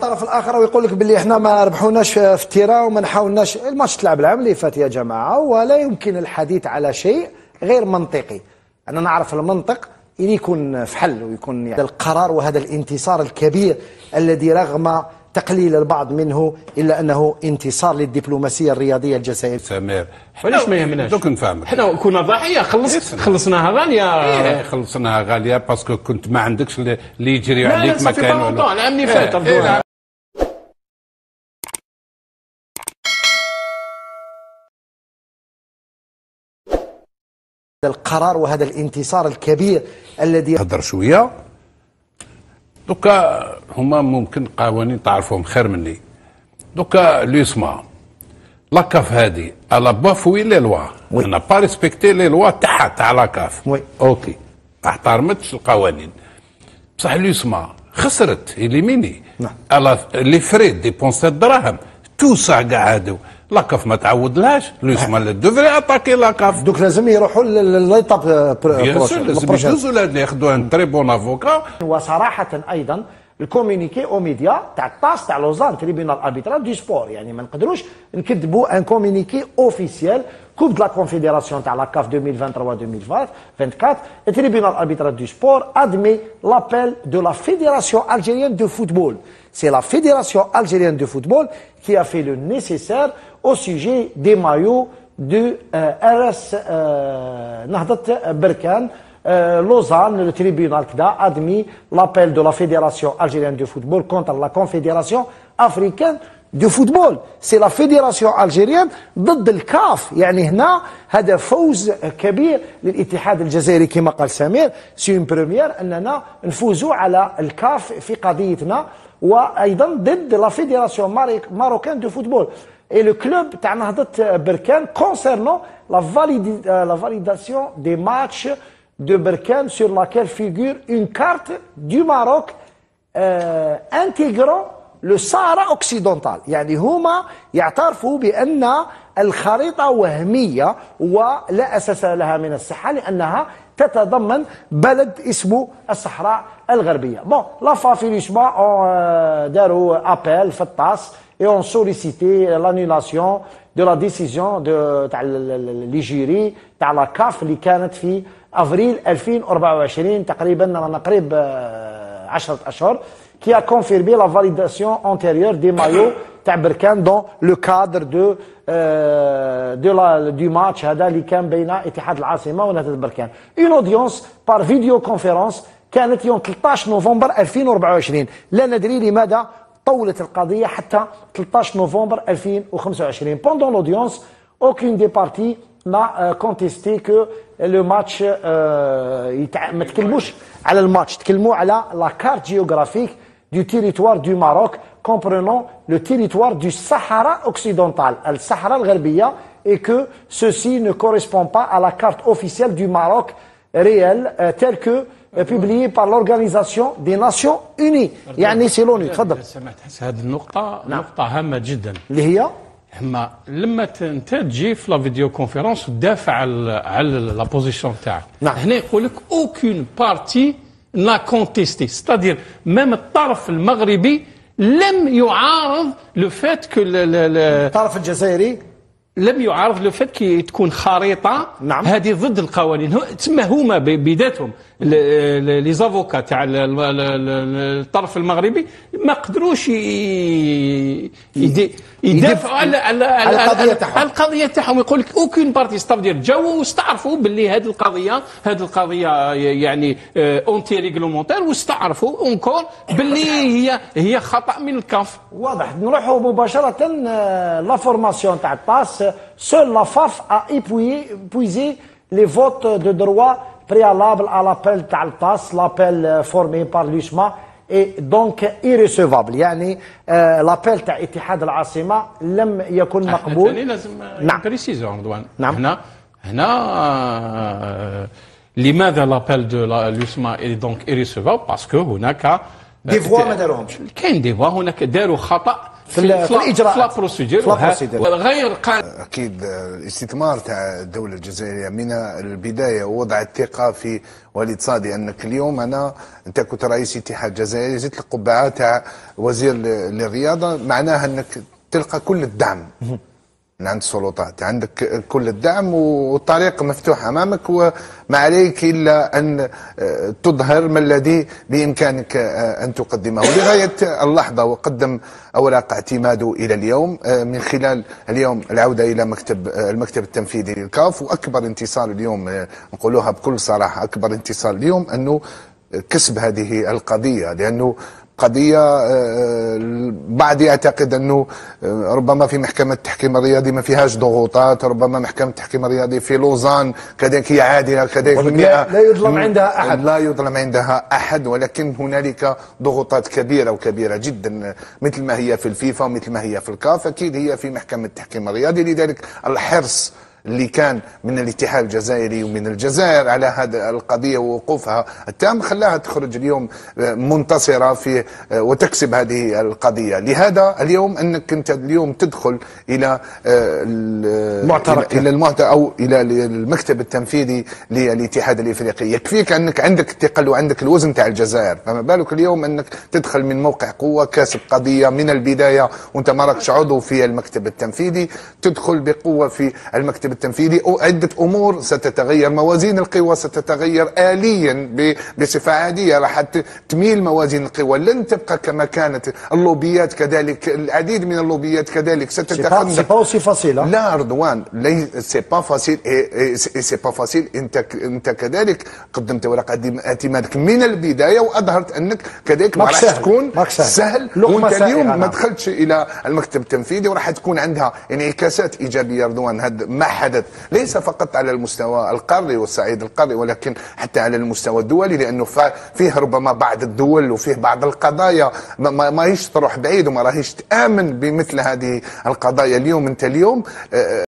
الطرف الاخر ويقول لك باللي احنا ما ربحوناش في التيران وما نحاولناش. الماتش تلعب العام اللي فات يا جماعه، ولا يمكن الحديث على شيء غير منطقي. انا نعرف المنطق اللي يكون في حل ويكون يعني القرار، وهذا الانتصار الكبير الذي رغم تقليل البعض منه الا انه انتصار للدبلوماسيه الرياضيه الجزائريه. سمير علاش ما يهمناش؟ دوك نفهمك، حنا كنا ضحيه خلصناها غاليه. إيه خلصناها غاليه باسكو كنت ما عندكش اللي يجري عليك ما كان. لا العام اللي فات القرار وهذا الانتصار الكبير الذي هضر شويه. دوكا هما ممكن قوانين تعرفهم خير مني. دوكا لوسما لاكاف هادي على بافوي لي لوا، انا با ريسبكتي لي لوا تاع لاكاف. اوكي احترمتش القوانين، بصح لوسما خسرت اليميني على لي فري ديبونسي الدراهم توسع كاع هادو. لاكاف ما تعود لهاش، لوسما اللي دوفري اتاكي لاكاف. دوك لازم يروحوا لليطاب بروشين، لازم يدوزوا اللي ياخذوا ان تري بون افوكا. وصراحه ايضا الكومونيكي او ميديا تاع الطاس تاع لوزان تريبيونال اربيترال دو سبور، يعني ما نقدروش نكذبوا ان كومونيكي اوفيسيال كوب دو لا كونفيديراسيون تاع لا كاف 2023-2024. التريبيونال اربيترال دو سبور ادمي لابيل دو لا fédération algérienne de football. C'est la fédération algérienne de football qui a fait le nécessaire au sujet des maillots de RS Nahdat Berkane. Lausanne, le tribunal a admis l'appel de la Fédération algérienne de football contre la Confédération africaine de football. C'est la Fédération algérienne ضد الكاف. يعني هنا هذا فوز كبير للاتحاد الجزائري كما قال سمير. سي اون بروميير اننا نفوزوا على الكاف في قضيتنا، وايضا ضد لا Fédération marocaine de football. Et le club تاع نهضة بركان concernant la validation des matchs de Berkane sur laquelle figure une carte du Maroc intégrant le Sahara occidental. يعني هما يعترفوا بأن الخريطة وهمية ولا أساس لها من الصحة، لأنها تتضمن بلد اسمه الصحراء الغربية. بون لا فافيليشما داروا أبيل في الطاس et ont sollicité l'annulation de la décision تاع الجيري تاع لا كاف اللي كانت في افريل 2024 تقريبا، رانا قريب 10 اشهر، qui a confirmé la validation antérieure des maillots تاع بركان dans le cadre du match هذا اللي كان بين اتحاد العاصمه ونهضه بركان. une audience par vidéoconférence كانت يوم 13 نوفمبر 2024. لا ندري لماذا طولت القضيه حتى 13 نوفمبر 2025. pendant l'audience aucune des parties n'a contesté que le match ما تكلموش على الماتش، تكلموا على la carte géographique du territoire du Maroc comprenant le territoire du Sahara occidental, الصحراء الغربية، et que ceci ne correspond pas à la carte officielle du Maroc réelle telle que publiée par l'Organisation des Nations Unies. يعني سي لوني. تفضل. سمعت هذه النقطة نقطة هامة جدا اللي هي لما انت تجي في لا فيديو كونفيرونس وتدافع على لا بوزيسيون تاعك. هنا يقول لك اوكين بارتي نا كونتيستي، ستادير ميم الطرف المغربي لم يعارض لو فات كو الطرف الجزائري لم يعارض لو فات كي تكون خريطه هذه ضد القوانين. تسمى هما بذاتهم لي زافوكا تاع الطرف المغربي ما قدروش يدافعوا على القضيه تاعهم. يقول لك اوكين بارتي، ستافدير جاوا واستعرفوا باللي هذه القضيه يعني اونتي ريغلومونتير، واستعرفوا اونكور باللي هي خطا من الكاف. واضح. نروحوا مباشره لا فورماسيون تاع الطاس. seule la FAF a épuisé les votes de droit préalables à l'appel تاع الطاس. l'appel formé par l'USMA est donc irrecevable. يعني لابيل تاع اتحاد العاصمه لم يكن مقبول. لازم بريسيزون رضوان. هنا لماذا لابيل دو لوسما اي دونك irrecevable؟ باسكو هناك دي فوا ما داروهمش. كاين دي فوا هناك داروا خطا في الاجراءات غير اكيد الاستثمار تاع الدوله الجزائريه من البدايه ووضع الثقه في وليد صادي. انك اليوم انت كنت رئيس اتحاد الجزائري، زدت القبعه تاع وزير للرياضه، معناها انك تلقى كل الدعم من عند السلطات، عندك كل الدعم والطريق مفتوح امامك، وما عليك الا ان تظهر ما الذي بامكانك ان تقدمه لغايه اللحظه. وقدم اوراق اعتماده الى اليوم، من خلال اليوم العوده الى المكتب التنفيذي للكاف. واكبر انتصار اليوم نقولوها بكل صراحه، اكبر انتصار اليوم انه كسب هذه القضيه، لانه قضية بعض يعتقد أنه ربما في محكمة التحكيم الرياضي ما فيهاش ضغوطات، ربما محكمة التحكيم الرياضي في لوزان كذلك هي عادلة كذلك لا يظلم عندها أحد، لا يظلم عندها أحد، ولكن هنالك ضغوطات كبيرة وكبيرة جدا مثل ما هي في الفيفا ومثل ما هي في الكاف، أكيد هي في محكمة التحكيم الرياضي. لذلك الحرص اللي كان من الاتحاد الجزائري ومن الجزائر على هذه القضية ووقوفها التام خلاها تخرج اليوم منتصرة في وتكسب هذه القضية. لهذا اليوم أنك أنت اليوم تدخل إلى أو إلى المكتب التنفيذي للاتحاد الإفريقي، يكفيك أنك عندك الثقل وعندك الوزن تاع الجزائر، فما بالك اليوم أنك تدخل من موقع قوة كاسب قضية من البداية وأنت ما راكش عضو في المكتب التنفيذي، تدخل بقوة في المكتب التنفيذي. وعدة أمور ستتغير، موازين القوى ستتغير آليا بصفة عادية، راح تميل موازين القوى، لن تبقى كما كانت. اللوبيات كذلك، العديد من اللوبيات كذلك ستتخلف. سي با اوسي فاسيل. لا رضوان، سي با فاسيل، سي با فاسيل. انت كذلك قدمت ورقة اعتمادك من البداية وأظهرت أنك كذلك ما راح تكون سهل، وانت اليوم ما دخلتش إلى المكتب التنفيذي، وراح تكون عندها انعكاسات إيجابية رضوان. هذا ما حدث ليس فقط على المستوى القاري والصعيد القاري، ولكن حتى على المستوى الدولي، لأنه فيه ربما بعض الدول وفيه بعض القضايا ما هيش تروح بعيد وما راهيش تآمن بمثل هذه القضايا. اليوم انت اليوم